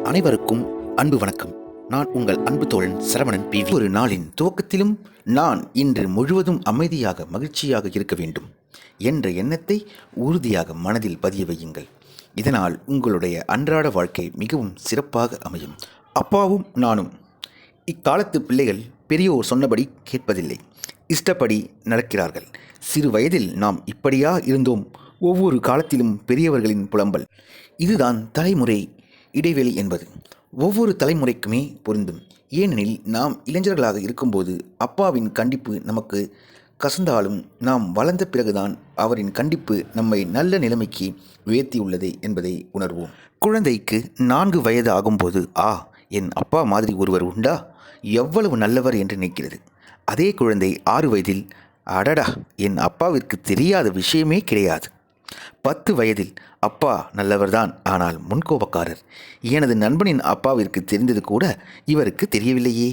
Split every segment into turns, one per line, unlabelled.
அனைவருக்கும் அன்பு வணக்கம். நான் உங்கள் அன்பு தோழன் சரவணன் பி. ஒரு நாளின் துவக்கத்திலும் நான் இன்று முழுவதும் அமைதியாக மகிழ்ச்சியாக இருக்க வேண்டும் என்ற எண்ணத்தை உறுதியாக மனதில் பதிய வையுங்கள். இதனால் உங்களுடைய அன்றாட வாழ்க்கை மிகவும் சிறப்பாக அமையும். அப்பாவும் நானும் இக்காலத்து பிள்ளைகள் பெரியோர் சொன்னபடி கேட்பதில்லை, இஷ்டப்படி நடக்கிறார்கள். சிறு வயதில் நாம் இப்படியா இருந்தோம்? ஒவ்வொரு காலத்திலும் பெரியவர்களின் புலம்பல். இதுதான் தலைமுறை இடைவெளி என்பது ஒவ்வொரு தலைமுறைக்குமே பொருந்தும். ஏனெனில் நாம் இளைஞர்களாக இருக்கும்போது அப்பாவின் கண்டிப்பு நமக்கு கசந்தாலும் நாம் வளர்ந்த பிறகுதான் அவரின் கண்டிப்பு நம்மை நல்ல நிலைமைக்கு உயர்த்தியுள்ளது என்பதை உணர்வோம். குழந்தைக்கு 4 வயது ஆகும்போது என் அப்பா மாதிரி ஒருவர் உண்டா, எவ்வளவு நல்லவர் என்று நினைக்கிறது. அதே குழந்தை 6 வயதில் அடடா, என் அப்பாவிற்கு தெரியாத விஷயமே கிடையாது. 10 வயதில் அப்பா நல்லவர்தான், ஆனால் முன்கோபக்காரர். எனது நண்பனின் அப்பாவிற்கு தெரிந்தது கூட இவருக்கு தெரியவில்லையே.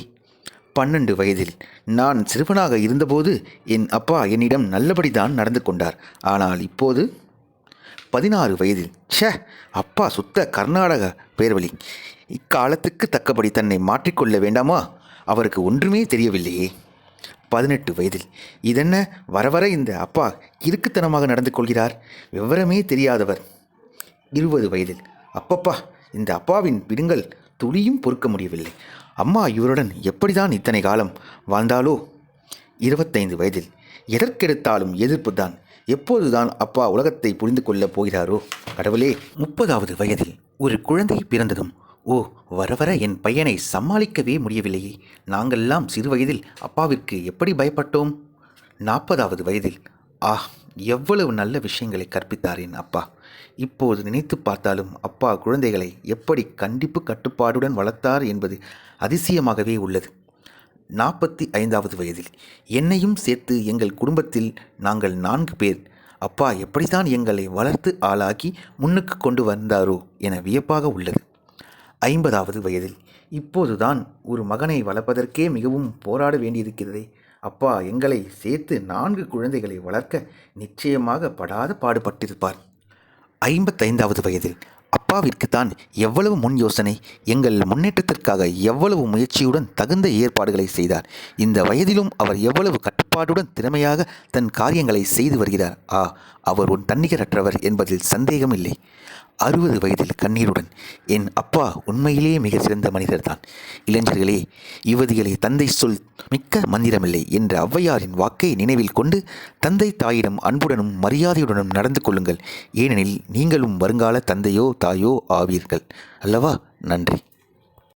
12 வயதில் நான் சிறுவனாக இருந்தபோது என் அப்பா என்னிடம் நல்லபடிதான் நடந்து கொண்டார், ஆனால் இப்போது 16 வயதில் அப்பா சுத்த கர்நாடக பேர்வழி. இக்காலத்துக்கு தக்கபடி தன்னை மாற்றிக்கொள்ள வேண்டாமா? அவருக்கு ஒன்றுமே தெரியவில்லையே. 18 வயதில் இதென்ன வர வர இந்த அப்பா கிறுக்குத்தனமாக நடந்து கொள்கிறார், விவரமே தெரியாதவர். 20 வயதில் அப்பப்பா, இந்த அப்பாவின் பிடுங்கள் துளியும் பொறுக்க முடியவில்லை. அம்மா இவருடன் எப்படிதான் இத்தனை காலம் வாழ்ந்தாலோ. 25 வயதில் எதற்கெடுத்தாலும் எதிர்ப்பு தான். எப்போதுதான் அப்பா உலகத்தை புரிந்து கொள்ளப் போகிறாரோ கடவுளே. 30வது வயதில் ஒரு குழந்தை பிறந்ததும் வர வர என் பையனை சமாளிக்கவே முடியவில்லையே. நாங்கள்லாம் சிறு வயதில் அப்பாவிற்கு எப்படி பயப்பட்டோம். 40வது வயதில் எவ்வளவு நல்ல விஷயங்களை கற்பித்தார் என் அப்பா. இப்போது நினைத்து பார்த்தாலும் அப்பா குழந்தைகளை எப்படி கண்டிப்பு கட்டுப்பாடுடன் வளர்த்தார் என்பது அதிசயமாகவே உள்ளது. 45வது வயதில் என்னையும் சேர்த்து எங்கள் குடும்பத்தில் நாங்கள் 4 பேர் அப்பா எப்படித்தான் எங்களை வளர்த்து ஆளாக்கி முன்னுக்கு கொண்டு வந்தாரோ என வியப்பாக உள்ளது. 50வது வயதில் இப்போதுதான் ஒரு மகனை வளர்ப்பதற்கே மிகவும் போராட வேண்டியிருக்கிறதே. அப்பா எங்களை சேர்த்து 4 குழந்தைகளை வளர்க்க நிச்சயமாக படாத பாடுபட்டிருப்பார். 55வது வயதில் அப்பாவிற்கு தான் எவ்வளவு முன் யோசனை, எங்கள் முன்னேற்றத்திற்காக எவ்வளவு முயற்சியுடன் தகுந்த ஏற்பாடுகளை செய்தார். இந்த வயதிலும் அவர் எவ்வளவு கட்டுப்பாடுடன் திறமையாக தன் காரியங்களை செய்து வருகிறார். அவர் ஒரு தன்னிகரற்றவர் என்பதில் சந்தேகமில்லை. 60 வயதில் கண்ணீருடன் என் அப்பா உண்மையிலேயே மிக சிறந்த மனிதர்தான். இளைஞர்களே, யுவதிகளே, தந்தை சொல் மிக்க மந்திரமில்லை என்ற ஔவையாரின் வாக்கை நினைவில் கொண்டு தந்தை தாயிடம் அன்புடனும் மரியாதையுடனும் நடந்து கொள்ளுங்கள். ஏனெனில் நீங்களும் வருங்கால தந்தையோ தாயோ ஆவீர்கள் அல்லவா. நன்றி.